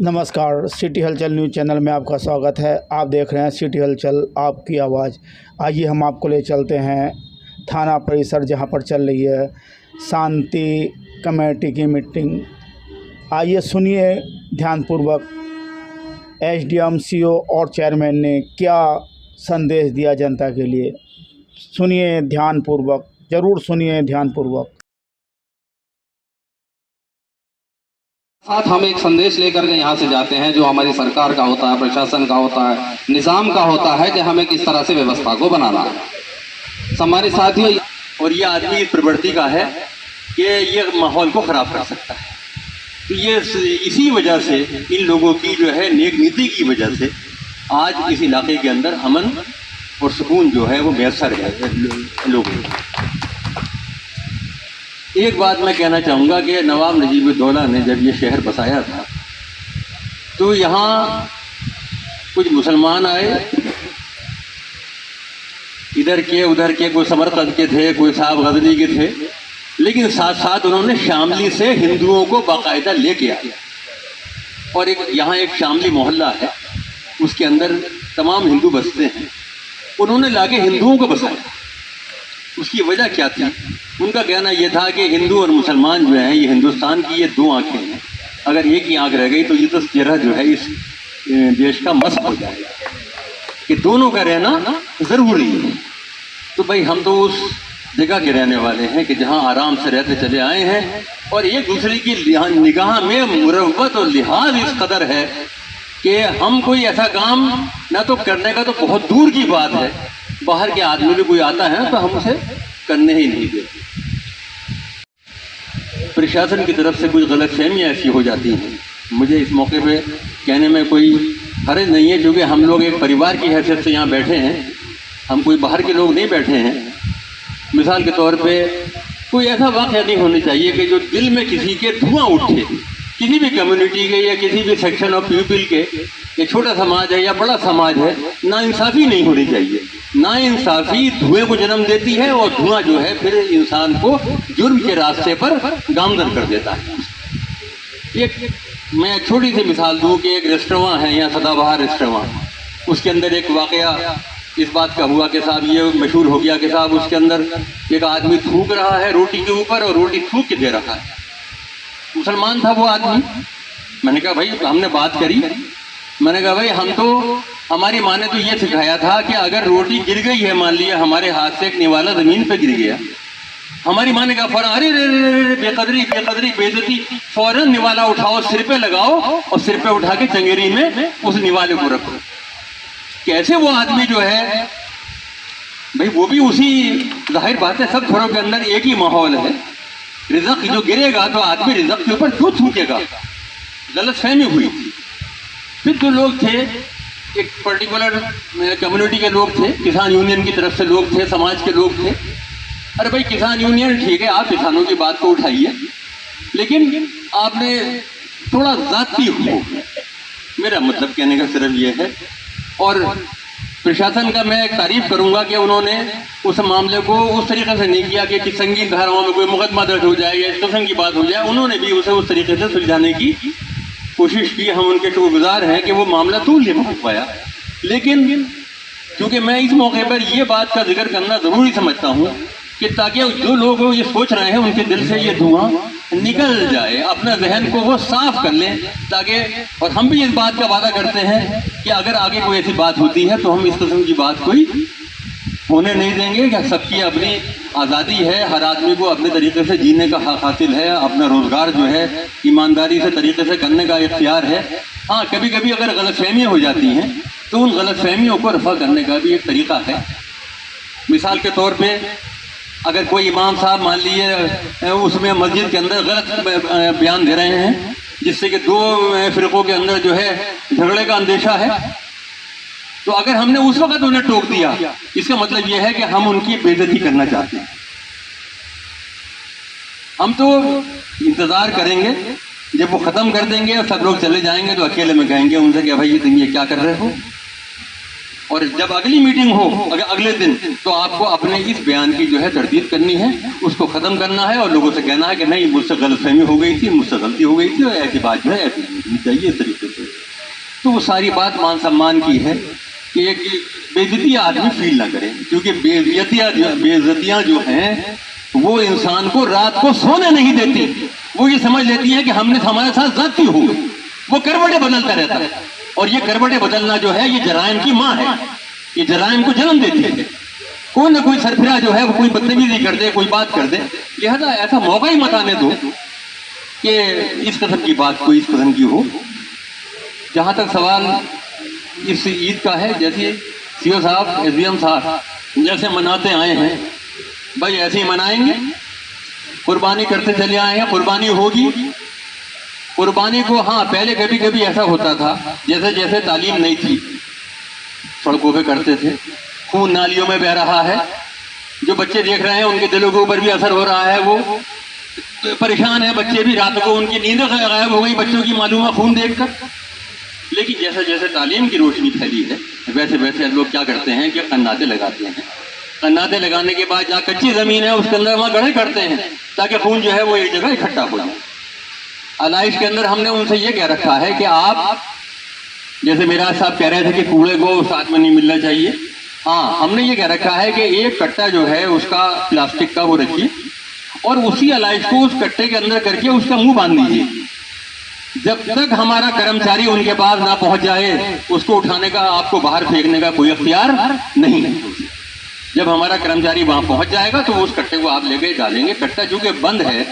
नमस्कार, सिटी हलचल news channel में आपका स्वागत है। आप देख रहे हैं सिटी हलचल, आपकी आवाज़। आइए हम आपको ले चलते हैं थाना परिसर, जहां पर चल रही है शांति कमेटी की मीटिंग। आइए सुनिए ध्यानपूर्वक एसडीएम, सीओ और चेयरमैन ने क्या संदेश दिया जनता के लिए। सुनिए ध्यानपूर्वक, ज़रूर सुनिए ध्यानपूर्वक। साथ हम एक संदेश लेकर के यहाँ से जाते हैं, जो हमारी सरकार का होता है, प्रशासन का होता है, निज़ाम का होता है, कि हमें किस तरह से व्यवस्था को बनाना है। हमारे साथियों, और ये आदमी इस प्रवृत्ति का है कि ये माहौल को खराब कर सकता है। तो ये इसी वजह से इन लोगों की जो है नेक नीति की वजह से आज इस इलाके के अंदर अमन और सुकून जो है वो मैसर है लोगों को। एक बात मैं कहना चाहूँगा कि नवाब नजीब-उद-दौला ने जब ये शहर बसाया था तो यहाँ कुछ मुसलमान आए, इधर के उधर के, कोई समरकंद के थे, कोई साहब गजनी के थे, लेकिन साथ साथ उन्होंने शामली से हिंदुओं को बाकायदा लेके आए। और यहाँ एक शामली मोहल्ला है, उसके अंदर तमाम हिंदू बसते हैं, उन्होंने लाके हिंदुओं को बसाया। उसकी वजह क्या थी? उनका कहना यह था कि हिंदू और मुसलमान जो हैं, ये हिंदुस्तान की ये दो आंखें हैं, अगर एक ही आंख रह गई तो ये तो चेहरा जो है इस देश का मस्त हो जाएगा, कि दोनों का रहना ज़रूरी है। तो भाई हम तो उस जगह के रहने वाले हैं कि जहां आराम से रहते चले आए हैं, और एक दूसरे की निगाह में मुरव्वत और लिहाज इस कदर है कि हम कोई ऐसा काम ना तो करने का तो बहुत दूर की बात है, बाहर के आदमी भी कोई आता है तो हम उसे करने ही नहीं देते। प्रशासन की तरफ से कुछ गलतफहमियाँ ऐसी हो जाती हैं, मुझे इस मौके पे कहने में कोई हर्ज नहीं है, क्योंकि हम लोग एक परिवार की हैसियत से यहाँ बैठे हैं, हम कोई बाहर के लोग नहीं बैठे हैं। मिसाल के तौर पे कोई ऐसा वाक़या नहीं होना चाहिए कि जो दिल में किसी के धुआं उठे, किसी भी कम्युनिटी के या किसी भी सेक्शन ऑफ पीपल के, ये छोटा समाज है या बड़ा समाज है, नाइंसाफ़ी नहीं होनी चाहिए। नाइंसाफ़ी धुएं को जन्म देती है, और धुआं जो है फिर इंसान को जुर्म के रास्ते पर गामजन कर देता है। मैं छोटी सी मिसाल दूं कि एक रेस्टोरेंट है यहाँ, सदाबहार रेस्टोरेंट, उसके अंदर एक वाक़या इस बात का हुआ कि साहब ये मशहूर हो गया कि साहब उसके अंदर एक आदमी थूक रहा है रोटी के ऊपर, और रोटी थूक के दे रहा है। मुसलमान था वो आदमी। मैंने कहा भाई, हमने बात करी, मैंने कहा भाई हम तो, हमारी माँ ने तो ये सिखाया था कि अगर रोटी गिर गई है, मान लिया हमारे हाथ से एक निवाला ज़मीन पे गिर गया, हमारी माँ ने कहा फौरन, अरे रे बेकदरी बेकदरी बेइज्जती, फौरन निवाला उठाओ, सिर पे लगाओ, और सिर पे उठा के चंगेरी में उस निवाले को रखो। कैसे वो आदमी जो है भाई, वो भी उसी, जाहिर बात है सब घरों के अंदर एक ही माहौल है, रिज़्क़ जो गिरेगा तो आदमी रिज़्क़ के ऊपर क्यों थूकेगा? गलतफहमी हुई थी। फिर जो लोग थे, एक पर्टिकुलर कम्युनिटी के लोग थे, किसान यूनियन की तरफ से लोग थे, समाज के लोग थे। अरे भाई किसान यूनियन ठीक है, आप किसानों की बात को उठाइए, लेकिन आपने थोड़ा ज़ाती हो, मेरा मतलब कहने का सिर्फ ये है। और प्रशासन का मैं तारीफ करूंगा कि उन्होंने उस मामले को उस तरीके से नहीं किया कि संगीन धाराओं में कोई मुकदमा दर्ज हो जाए या स्टेशन की बात हो जाए, उन्होंने भी उसे उस तरीके से सुलझाने की कोशिश की। हम उनके शुक्रगुजार हैं कि वो मामला तूल नहीं पहुँच पाया। लेकिन क्योंकि मैं इस मौके पर ये बात का जिक्र करना ज़रूरी समझता हूँ कि ताकि जो लोग ये सोच रहे हैं उनके दिल से ये धुआं निकल जाए, अपना जहन को वो साफ कर लें, ताकि, और हम भी इस बात का वादा करते हैं कि अगर आगे कोई ऐसी बात होती है तो हम इस किस्म की बात कोई होने नहीं देंगे। कि सबकी अपनी आज़ादी है, हर आदमी को अपने तरीके से जीने का हक हासिल है, अपना रोज़गार जो है ईमानदारी से तरीके से करने का इख्तियार है। हाँ, कभी कभी अगर गलतफहमियाँ हो जाती हैं तो उन गलतफहमियों को रफ़ा करने का भी एक तरीका है। मिसाल के तौर पर अगर कोई इमाम साहब मान लीजिए उसमें मस्जिद के अंदर गलत बयान दे रहे हैं, जिससे कि दो फ़िरक़ों के अंदर जो है झगड़े का अंदेशा है, तो अगर हमने उस वक्त उन्हें टोक दिया, इसका मतलब यह है कि हम उनकी बेइज्जती करना चाहते हैं। हम तो इंतज़ार करेंगे जब वो ख़त्म कर देंगे और सब लोग चले जाएंगे, तो अकेले में कहेंगे उनसे कि भाई तुम ये क्या कर रहे हो। और जब अगली मीटिंग हो अगले दिन, तो आपको अपने इस बयान की जो है तरदीद करनी है, उसको ख़त्म करना है और लोगों से कहना है कि नहीं, मुझसे गलतफहमी हो गई थी, मुझसे गलती हो गई थी, और ऐसी बात जो है ऐसी दिखनी चाहिए इस तरीके से। तो वो सारी बात मान सम्मान की है कि एक बेइज्जती आदमी फील ना करे, क्योंकि बेइज्जतियाँ जो हैं वो इंसान को रात को सोने नहीं देती। वो ये समझ लेती है कि हमारे साथ ज्यादती हो गई, वो करवटें बदलता रहता है। और ये करवटें बदलना जो है ये जराइम की माँ है, ये जराइम को जन्म देती है। कोई ना कोई सरफिरा जो है वो कोई बदतमीजी कर दे, कोई बात कर दे, लिहाजा ऐसा मौका ही मत आने दो कि इस किस्म की बात कोई इस किस्म की हो। जहाँ तक सवाल इस ईद का है, जैसे सीओ साहब, एसडीएम साहब जैसे मनाते आए हैं, भाई ऐसे ही मनाएंगे। कुर्बानी करते चले आए हैं, कुर्बानी होगी। कुर्बानी को हाँ पहले कभी कभी ऐसा होता था, जैसे जैसे तालीम नहीं थी सड़कों पे करते थे, खून नालियों में बह रहा है, जो बच्चे देख रहे हैं उनके दिलों के ऊपर भी असर हो रहा है, वो परेशान है, बच्चे भी रात को उनकी नींदें गायब हो गई बच्चों की मालूम खून देखकर। लेकिन जैसे जैसे तालीम की रोशनी फैली है वैसे वैसे लोग क्या करते हैं कि कन्नाते लगाते हैं। कन्नाते लगाने के बाद जहाँ कच्ची ज़मीन है उसके अंदर वहाँ गड्ढे करते हैं ताकि खून जो है वो एक जगह इकट्ठा हो जाए। अलाइश के अंदर हमने उनसे ये कह रखा है कि आप, जैसे मिराज साहब कह रहे थे कि कूड़े को साथ में नहीं मिलना चाहिए, हाँ हमने ये कह रखा है कि एक कट्टा जो है उसका प्लास्टिक का वो रखिए और उसी अलाइश को उस कट्टे के अंदर करके उसका मुंह बांध दीजिए। जब तक हमारा कर्मचारी उनके पास ना पहुंच जाए उसको उठाने का, आपको बाहर फेंकने का कोई अख्तियार नहीं है। जब हमारा कर्मचारी वहां पहुंच जाएगा तो उस कट्टे को आप लेके डालेंगे। कट्टा चूंकि बंद है,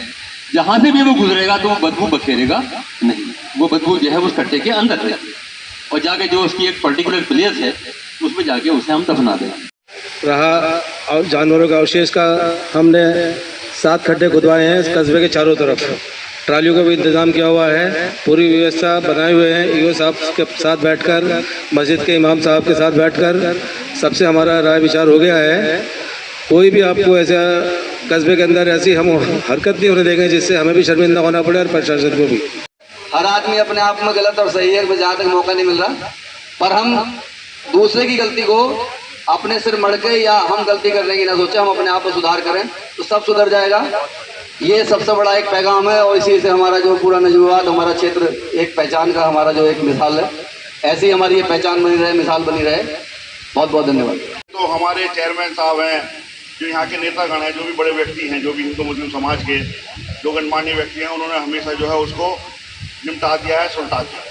जहां से भी वो गुजरेगा तो वो बदबू बखेरेगा नहीं, वो बदबू जो है उस कट्टे के अंदर रहेगी और जाके जो उसकी एक पर्टिकुलर प्लेस है उसमें जाके उसे हम दफना देंगे। रहा और जानवरों का अवशेष का, हमने 7 खड्डे खुदवाए हैं इस कस्बे के चारों तरफ। ट्रालियों का भी इंतज़ाम किया हुआ है, पूरी व्यवस्था बनाए हुए हैं। ईओ साहब के साथ बैठकर, मस्जिद के इमाम साहब के साथ बैठकर सबसे हमारा राय विचार हो गया है। कोई भी आपको ऐसा कस्बे के अंदर ऐसी हम हरकत नहीं होने देंगे जिससे हमें भी शर्मिंदा होना पड़े और प्रशासन को भी। हर आदमी अपने आप में गलत और सही है, जहाँ तक मौका नहीं मिल रहा, पर हम दूसरे की गलती को अपने सिर मढ़ के या हम गलती करने की ना सोचे, हम अपने आप में सुधार करें तो सब सुधर जाएगा। ये सबसे बड़ा एक पैगाम है और इसी से हमारा जो पूरा नजूबात, हमारा क्षेत्र एक पहचान का हमारा जो एक मिसाल है, ऐसी हमारी ये पहचान बनी रहे, मिसाल बनी रहे। बहुत बहुत धन्यवाद। तो हमारे चेयरमैन साहब हैं, जो यहाँ के नेतागण हैं, जो भी बड़े व्यक्ति हैं, जो भी हिंदू मुस्लिम समाज के जो गणमान्य व्यक्ति हैं, उन्होंने हमेशा जो है उसको निपटा दिया है, सुलटा दिया।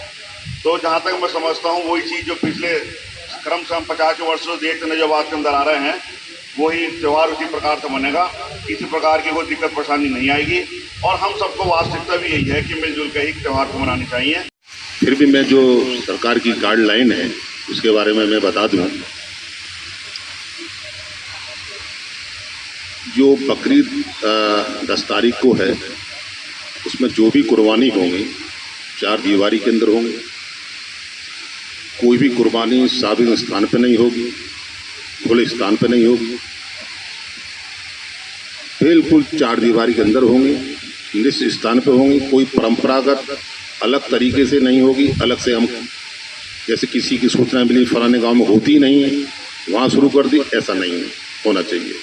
तो जहाँ तक मैं समझता हूँ वही चीज़ जो पिछले क्रम से हम 50 वर्षों से देखते नजरबाद के अंदर आ रहे हैं, वही त्यौहार उसी प्रकार से बनेगा। किसी प्रकार की कोई दिक्कत परेशानी नहीं आएगी और हम सबको वास्तविकता भी यही है कि मिलजुल कर ही त्यौहार को मनानी चाहिए। फिर भी मैं जो सरकार की गाइडलाइन है उसके बारे में मैं बता दूं। जो बकरीद 10 तारीख को है उसमें जो भी कुर्बानी होंगी 4 दीवारी के अंदर होंगी। कोई भी कुर्बानी सार्वजनिक स्थान पर नहीं होगी, खुले स्थान पर नहीं होगी, बिल्कुल 4 दीवारी के अंदर होंगी, निश्चित स्थान पर होंगी। कोई परंपरागत अलग तरीके से नहीं होगी, अलग से हम जैसे किसी की सूचना मिली फलाने गांव में होती नहीं है वहाँ शुरू कर दी, ऐसा नहीं होना चाहिए।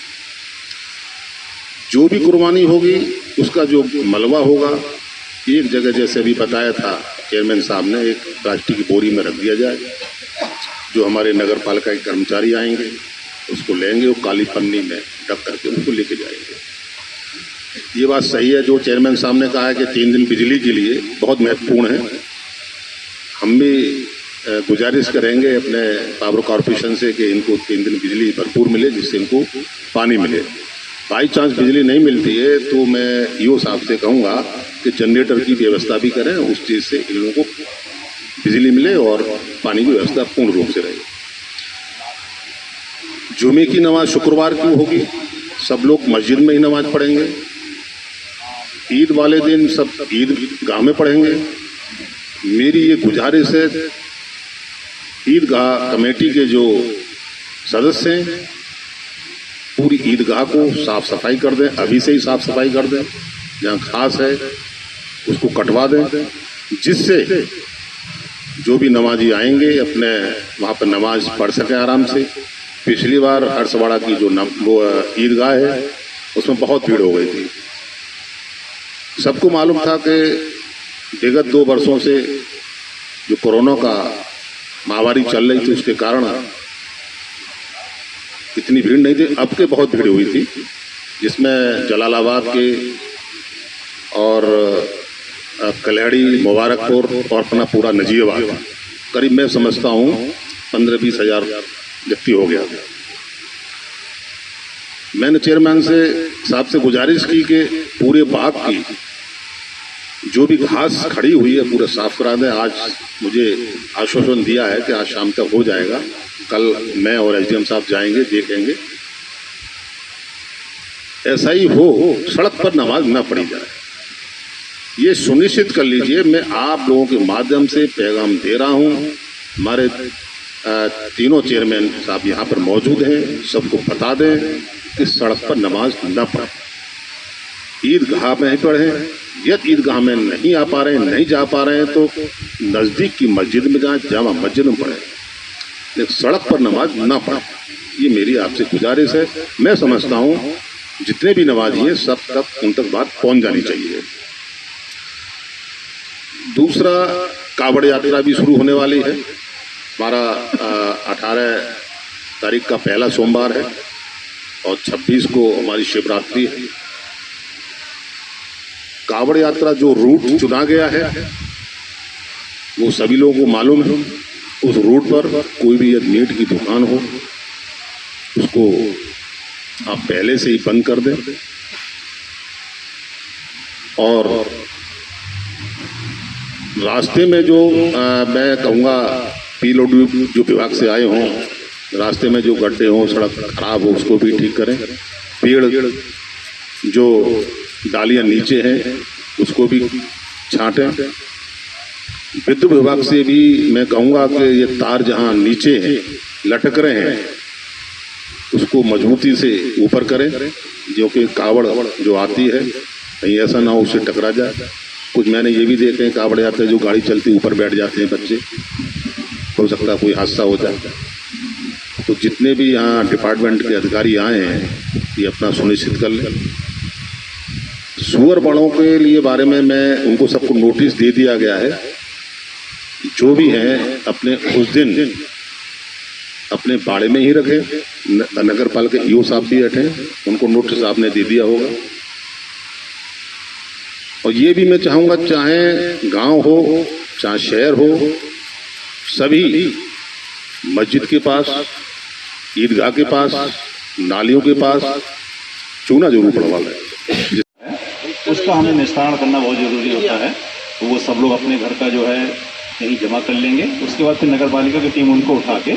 जो भी कुर्बानी होगी उसका जो मलबा होगा एक जगह, जैसे अभी बताया था चेयरमैन साहब ने, एक प्लास्टिक की बोरी में रख दिया जाए। जो हमारे नगर पालिका के कर्मचारी आएंगे उसको लेंगे, वो काली पन्नी में ढक करके उनको लेके जाएंगे। ये बात सही है जो चेयरमैन साहब ने कहा है कि 3 दिन बिजली के लिए बहुत महत्वपूर्ण है। हम भी गुजारिश करेंगे अपने पावर कॉरपोरेशन से कि इनको 3 दिन बिजली भरपूर मिले, जिससे इनको पानी मिले। बाई चांस बिजली नहीं मिलती है तो मैं ईओ साहब से कहूँगा कि जनरेटर की व्यवस्था भी करें, उस चीज़ से इन लोगों को बिजली मिले और पानी की व्यवस्था पूर्ण रूप से रहे। जुमे की नमाज शुक्रवार की होगी, सब लोग मस्जिद में ही नमाज पढ़ेंगे। ईद वाले दिन सब ईदगाह में पढ़ेंगे। मेरी ये गुजारिश है ईदगाह कमेटी के जो सदस्य हैं पूरी ईदगाह को साफ सफाई कर दें, अभी से ही साफ सफाई कर दें, जहाँ घास है उसको कटवा दें, जिससे जो भी नमाजी आएंगे अपने वहाँ पर नमाज पढ़ सकें आराम से। पिछली बार हरसवाड़ा की जो वो ईदगाह है उसमें बहुत भीड़ हो गई थी। सबको मालूम था कि विगत 2 वर्षों से जो कोरोना का महामारी चल रही थी उसके कारण इतनी भीड़ नहीं थी, अब के बहुत भीड़ हुई थी, जिसमें जलालाबाद के और कल्याणी, मुबारकपुर और अपना पूरा नजीबाबाद करीब मैं समझता हूँ 15-20 हज़ार व्यक्ति हो गया। मैंने चेयरमैन से साहब से गुजारिश की कि पूरे बाग की जो भी घास खड़ी हुई है पूरा साफ करा दें। आज मुझे आश्वासन दिया है कि आज शाम तक हो जाएगा। कल मैं और एसडीएम साहब जाएंगे, देखेंगे ऐसा ही हो, सड़क पर नमाज न पढ़ी जाए, ये सुनिश्चित कर लीजिए। मैं आप लोगों के माध्यम से पैगाम दे रहा हूँ। हमारे तीनों चेयरमैन साहब यहाँ पर मौजूद हैं, सबको बता दें कि सड़क पर नमाज न पढ़ें, ईदगाह में ही पढ़ें। यदि ईदगाह में नहीं आ पा रहे हैं, नहीं जा पा रहे हैं तो नज़दीक की मस्जिद में जाएं, जामा मस्जिद में पढ़ें, लेकिन सड़क पर नमाज ना पढ़ें। ये मेरी आपसे गुजारिश है। मैं समझता हूँ जितने भी नमाजी हैं सब तक उन तक बात पहुँच जानी चाहिए। दूसरा, कावड़ यात्रा भी शुरू होने वाली है। हमारा 18 तारीख का पहला सोमवार है और 26 को हमारी शिवरात्रि है। कावड़ यात्रा जो रूट चुना गया है वो सभी लोगों को मालूम है। उस रूट पर कोई भी यदि मीट की दुकान हो उसको आप पहले से ही बंद कर दें। और रास्ते में जो मैं कहूँगा पीडब्ल्यूडी जो विभाग से आए हों, रास्ते में जो गड्ढे हों, सड़क खराब हो, उसको भी ठीक करें। पेड़ जो डालियाँ नीचे हैं उसको भी छांटें। विद्युत विभाग से भी मैं कहूँगा कि ये तार जहाँ नीचे हैं लटक रहे हैं उसको मजबूती से ऊपर करें, जो कि कावड़ जो आती है कहीं ऐसा ना हो उससे टकरा जाए। कुछ मैंने ये भी देखे हैं कावड़ यात्रा जो गाड़ी चलती ऊपर बैठ जाते हैं बच्चे, हो सकता है कोई हादसा हो जाए। तो जितने भी यहाँ डिपार्टमेंट के अधिकारी आए हैं ये अपना सुनिश्चित कर लें। सुअर बड़ों के लिए बारे में मैं उनको सबको नोटिस दे दिया गया है। जो भी हैं अपने उस दिन अपने बाड़े में ही रखें। नगर पालिका ईओ साहब भी बैठे हैं, उनको नोटिस आपने दे दिया होगा। और ये भी मैं चाहूँगा चाहे गांव हो चाहे शहर हो, सभी मस्जिद के पास, ईदगाह के पास, नालियों के पास चूना जरूर पड़वा लें। उसका हमें निस्तारण करना बहुत ज़रूरी होता है। तो वो सब लोग अपने घर का जो है कहीं जमा कर लेंगे। उसके बाद फिर नगर पालिका की टीम उनको उठा के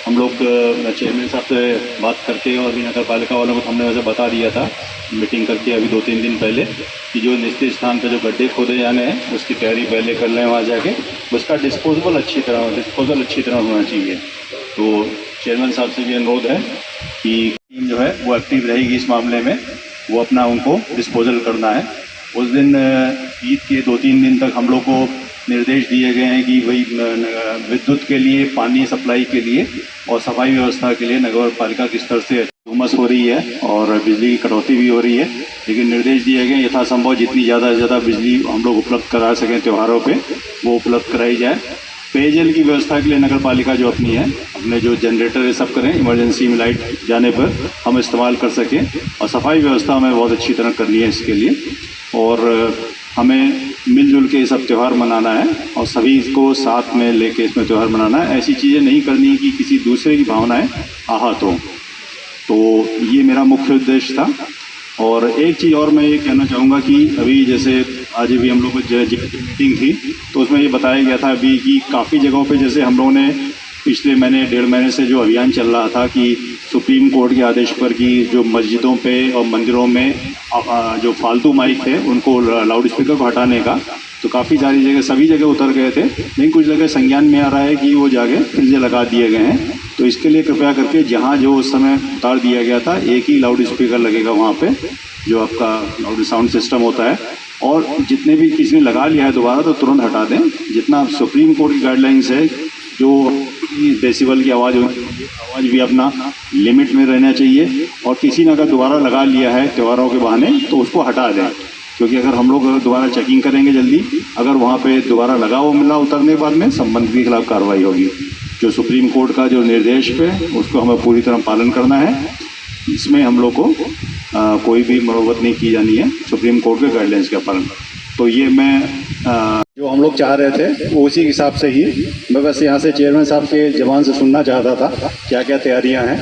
हम लोग चेयरमैन साहब से बात करके और भी नगर पालिका वालों को हमने वैसे बता दिया था मीटिंग करके अभी 2-3 दिन पहले कि जो निश्चित स्थान पर जो गड्ढे खोदे जाने हैं उसकी तैयारी पहले कर लें। वहाँ जाके उसका डिस्पोजल अच्छी तरह होना चाहिए। तो चेयरमैन साहब से भी अनुरोध है कि टीम जो है वो एक्टिव रहेगी इस मामले में, वो अपना उनको डिस्पोजल करना है। उस दिन ईद के 2-3 दिन तक हम लोग को निर्देश दिए गए हैं कि वही विद्युत के लिए, पानी सप्लाई के लिए और सफाई व्यवस्था के लिए नगर पालिका के स्तर से हुमस हो रही है और बिजली की कटौती भी हो रही है। लेकिन निर्देश दिए गए यथासंभव जितनी ज़्यादा से ज़्यादा बिजली हम लोग उपलब्ध करा सकें त्योहारों पे वो उपलब्ध कराई जाए। पेयजल की व्यवस्था के लिए नगर पालिका जो अपनी है, अपने जो जनरेटर है सब करें, इमरजेंसी में लाइट जाने पर हम इस्तेमाल कर सकें। और सफाई व्यवस्था हमें बहुत अच्छी तरह करनी है इसके लिए। और हमें मिलजुल के ये सब त्यौहार मनाना है और सभी को साथ में लेके इसमें त्यौहार मनाना है। ऐसी चीज़ें नहीं करनी कि किसी दूसरे की भावनाएं आहत हों। तो ये मेरा मुख्य उद्देश्य था। और एक चीज़ और मैं ये कहना चाहूँगा कि अभी जैसे आज भी हम लोग को मीटिंग थी तो उसमें ये बताया गया था अभी कि काफ़ी जगहों पे जैसे हम लोगों ने पिछले महीने 1.5 महीने से जो अभियान चल रहा था कि सुप्रीम कोर्ट के आदेश पर कि जो मस्जिदों पे और मंदिरों में जो फालतू माइक थे उनको लाउड स्पीकर को हटाने का, तो काफ़ी सारी जगह सभी जगह उतर गए थे, लेकिन कुछ जगह संज्ञान में आ रहा है कि वो जगह फिर से लगा दिए गए हैं। तो इसके लिए कृपया करके जहाँ जो उस समय उतार दिया गया था एक ही लाउड स्पीकर लगेगा वहाँ पे, जो आपका लाउड साउंड सिस्टम होता है। और जितने भी किसी ने लगा लिया है दोबारा तो तुरंत हटा दें। जितना सुप्रीम कोर्ट की गाइडलाइंस है जो डेसिबल की आवाज़ भी अपना लिमिट में रहना चाहिए। और किसी ने अगर दोबारा लगा लिया है त्योहारों के बहाने तो उसको हटा दें। क्योंकि अगर हम लोग दोबारा चेकिंग करेंगे जल्दी, अगर वहाँ पे दोबारा लगा हुआ मिला उतरने के बाद में संबंधित के खिलाफ कार्रवाई होगी। जो सुप्रीम कोर्ट का जो निर्देश है उसको हमें पूरी तरह पालन करना है। इसमें हम लोग को कोई भी मरोवत नहीं की जानी है, सुप्रीम कोर्ट के गाइडलाइंस का पालन। तो ये मैं जो हम लोग चाह रहे थे वो उसी हिसाब से ही मैं बस यहाँ से चेयरमैन साहब के ज़बान से सुनना चाहता था क्या क्या तैयारियाँ हैं,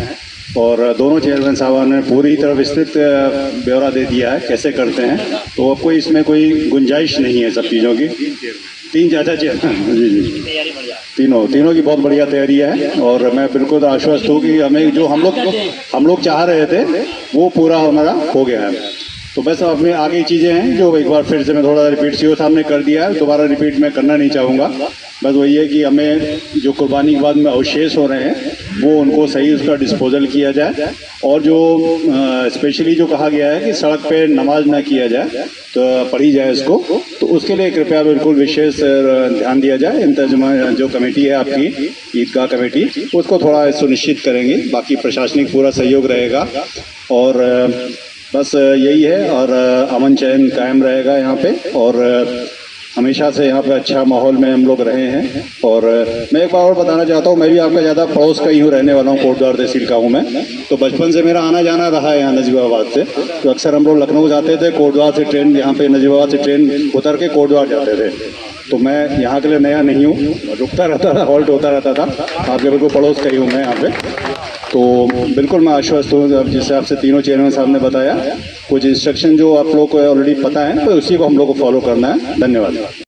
और दोनों चेयरमैन साहब ने पूरी तरह विस्तृत ब्यौरा दे दिया है कैसे करते हैं। तो अब कोई इसमें कोई गुंजाइश नहीं है सब चीज़ों की। तीन चाचा चेयरमैन जी तीनों की बहुत बढ़िया तैयारी है, और मैं बिल्कुल आश्वस्त हूँ कि हमें जो हम लोग चाह रहे थे वो पूरा हमारा हो गया है। तो बस अपने आगे चीज़ें हैं जो एक बार फिर से मैं थोड़ा रिपीट सीओ साहब ने कर दिया है, दोबारा रिपीट मैं करना नहीं चाहूँगा। बस वही है कि हमें जो कुर्बानी के बाद में अवशेष हो रहे हैं वो उनको सही उसका डिस्पोजल किया जाए, और जो स्पेशली जो कहा गया है कि सड़क पे नमाज ना किया जाए तो पढ़ी जाए इसको, तो उसके लिए कृपया बिल्कुल विशेष ध्यान दिया जाए। इंतजाम जो कमेटी है आपकी ईदगाह कमेटी उसको थोड़ा सुनिश्चित करेंगे, बाकी प्रशासनिक पूरा सहयोग रहेगा, और बस यही है। और अमन चैन कायम रहेगा यहाँ पे, और हमेशा से यहाँ पे अच्छा माहौल में हम लोग रहे हैं। और मैं एक बार और बताना चाहता हूँ, मैं भी आपका ज़्यादा पड़ोस का ही हूँ, रहने वाला हूँ, कोटद्वार तहसील का हूँ मैं। तो बचपन से मेरा आना जाना रहा है यहाँ नजीबाबाद से। तो अक्सर हम लोग लखनऊ जाते थे, कोटद्वार से ट्रेन यहाँ पे नजीबाबाद से ट्रेन उतर के कोटद्वार जाते थे। तो मैं यहाँ के लिए नया नहीं हूँ, रुकता रहता था, हॉल्ट होता रहता था। आपके बिल्कुल पड़ोस का ही हूँ मैं यहाँ पे। तो बिल्कुल मैं आश्वस्त हूँ, जैसे आपसे तीनों चेयरमैन साहब ने बताया, कुछ इंस्ट्रक्शन जो आप लोग को ऑलरेडी पता है तो उसी को हम लोग को फॉलो करना है। धन्यवाद।